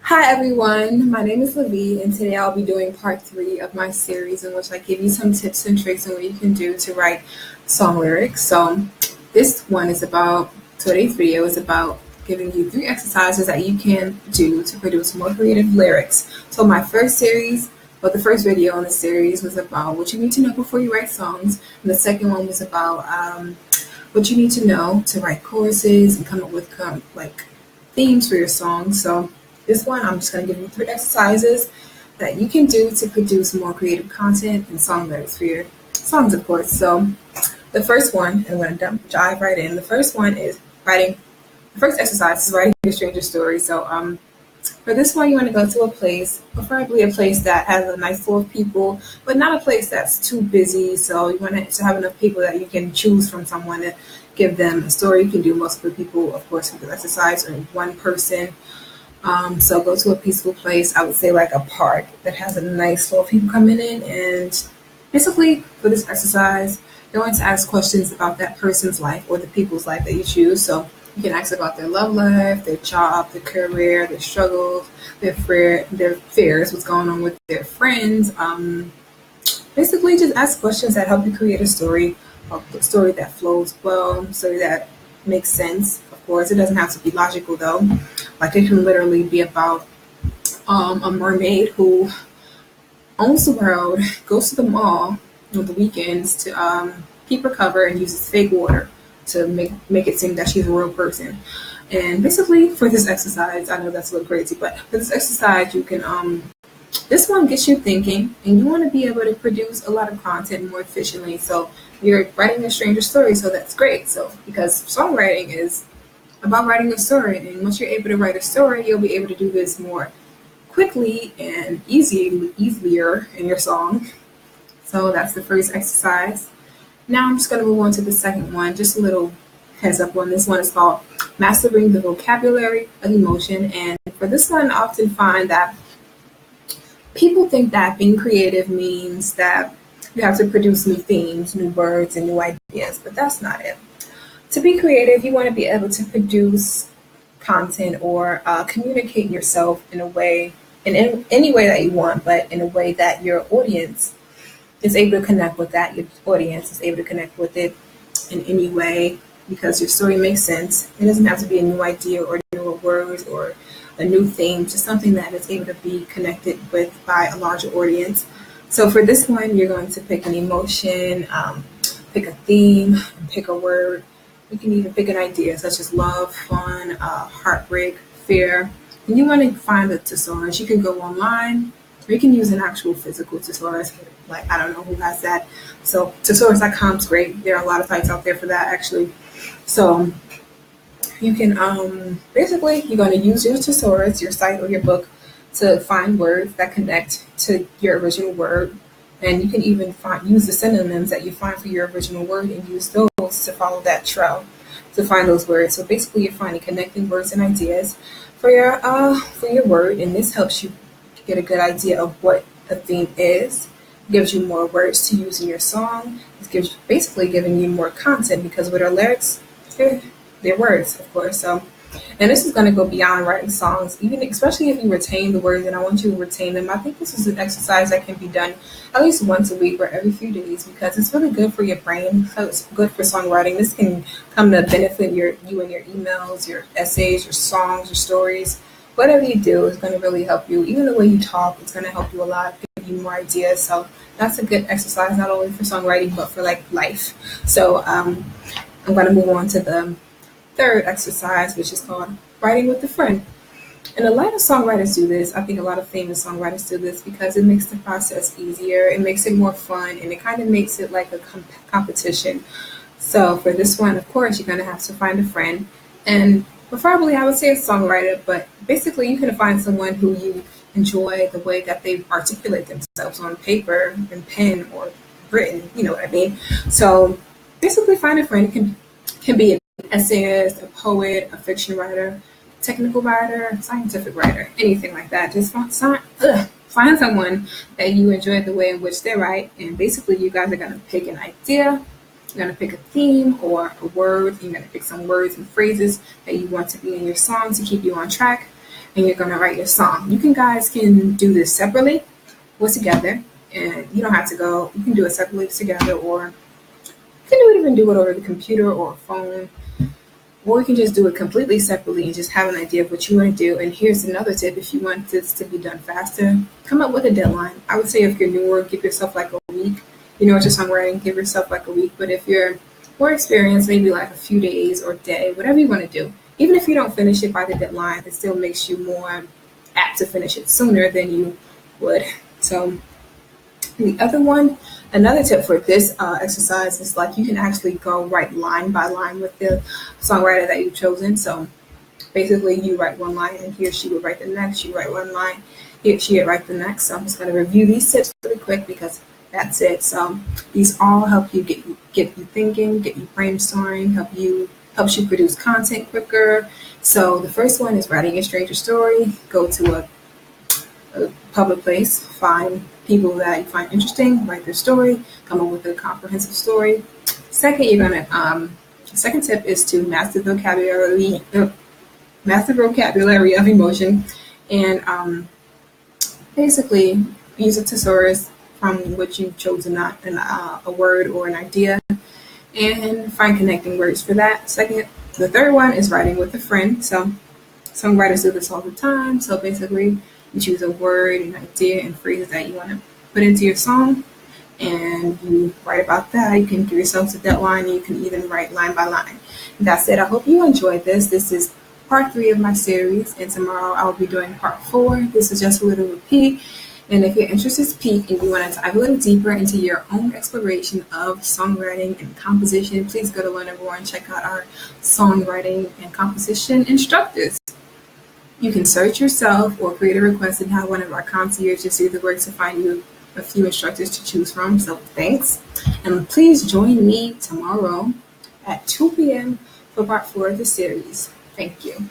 Hi everyone, my name is Lavi, and today I'll be doing part three of my series in which I give you some tips and tricks on what you can do to write song lyrics. This one is about today's video is about giving you three exercises that you can do to produce more creative lyrics. So the first video on the series was about what you need to know before you write songs, and the second one was about what you need to know to write choruses and come up with themes for your songs. So this one, I'm just going to give you three exercises that you can do to produce more creative content and song lyrics for your songs, of course. So the first one, and I'm going to dive right in. The first one is writing. The first exercise is writing a stranger story. For this one, you want to go to a place, preferably a place that has a nice flow of people, but not a place that's too busy. So you want to have enough people that you can choose from someone to give them a story. You can do multiple people, of course, with the exercise, or one person. So go to a peaceful place. I would say like a park that has a nice flow of people coming in. And basically, for this exercise, you're going to ask questions about that person's life or the people's life that you choose. So you can ask about their love life, their job, their career, their struggles, their fears, what's going on with their friends. Basically, just ask questions that help you create a story that flows well, a story that makes sense. Of course, it doesn't have to be logical though. Like it can literally be about a mermaid who owns the world, goes to the mall on the weekends to keep her cover and uses fake water to make it seem that she's a real person. And basically, for this exercise, I know that's a little crazy, but for this exercise, you can this one gets you thinking, and you want to be able to produce a lot of content more efficiently. So you're writing a stranger story, so that's great. So because songwriting is about writing a story, and once you're able to write a story, you'll be able to do this more quickly and easier in your song. So that's the first exercise. Now I'm just going to move on to the second one. Just a little heads up on this one. It's called Mastering the Vocabulary of Emotion. And for this one, I often find that people think that being creative means that you have to produce new themes, new words, and new ideas, but that's not it. To be creative, you want to be able to produce content or communicate yourself in a way, in any way that you want, but in a way that your audience is able to connect with that. Your audience is able to connect with it in any way because your story makes sense. It doesn't have to be a new idea or newer words or a new theme, just something that is able to be connected with by a larger audience. So for this one, you're going to pick an emotion, pick a theme, pick a word. You can even pick an idea such as love, fun, heartbreak, fear. And you want to find a thesaurus. You can go online, or you can use an actual physical thesaurus. Like, I don't know who has that. So thesaurus.com is great. There are a lot of sites out there for that, actually. So you can basically, you're going to use your thesaurus, your site, or your book to find words that connect to your original word. And you can even use the synonyms that you find for your original word and use those to follow that trail to find those words. So basically, you're finding connecting words and ideas for your word, and this helps you get a good idea of what the theme is. It gives you more words to use in your song. It gives basically giving you more content because with our lyrics, they're words, of course. So, and this is going to go beyond writing songs, even especially if you retain the words, and I want you to retain them. I think this is an exercise that can be done at least once a week or every few days because it's really good for your brain. So it's good for songwriting. This can come to benefit you and your emails, your essays, your songs, your stories. Whatever you do is going to really help you. Even the way you talk, it's going to help you a lot, give you more ideas. So that's a good exercise, not only for songwriting, but for like life. So I'm going to move on to the third exercise, which is called writing with a friend. And a lot of songwriters do this. I think a lot of famous songwriters do this because it makes the process easier, it makes it more fun, and it kind of makes it like a competition. So for this one, of course, you're going to have to find a friend, and preferably I would say a songwriter, but basically you can find someone who you enjoy the way that they articulate themselves on paper and pen or written, you know what I mean? So basically find a friend. It can be an essayist, a poet, a fiction writer, technical writer, scientific writer, anything like that. Just find someone that you enjoy the way in which they write, and basically you guys are going to pick an idea, you're going to pick a theme or a word, you're going to pick some words and phrases that you want to be in your song to keep you on track, and you're going to write your song. You guys can do this separately or together, and you don't have to go. You can do it separately together, or you can even do it over the computer or a phone, or you can just do it completely separately and just have an idea of what you want to do. And here's another tip: if you want this to be done faster, come up with a deadline. I would say if you're newer, give yourself like a week. You know, it's just songwriting, give yourself like a week. But if you're more experienced, maybe like a few days or a day, whatever you want to do. Even if you don't finish it by the deadline, it still makes you more apt to finish it sooner than you would. So the other one, another tip for this exercise is like you can actually go right line by line with the songwriter that you've chosen. So basically, you write one line, and he or she would write the next. You write one line, he or she would write the next. So I'm just going to review these tips really quick because that's it. So these all help you get you thinking, get you brainstorming, helps you produce content quicker. So the first one is writing a stranger story. Go to a public place, find people that you find interesting, write their story, come up with a comprehensive story. Second, second tip is to master vocabulary of emotion, and basically use a thesaurus from which you've chosen a word or an idea, and find connecting words for that. The third one is writing with a friend. So some writers do this all the time. So basically, you choose a word, an idea, and phrase that you want to put into your song, and you write about that. You can give yourself a deadline. You can even write line by line. And that's it. I hope you enjoyed this. This is part 3 of my series, and tomorrow I'll be doing part 4. This is just a little repeat. And if your interest is piqued and you want to dive a little deeper into your own exploration of songwriting and composition, please go to Learn+More and check out our songwriting and composition instructors. You can search yourself or create a request and have one of our concierges do the work to find you a few instructors to choose from. So thanks. And please join me tomorrow at 2 p.m. for part 4 of the series. Thank you.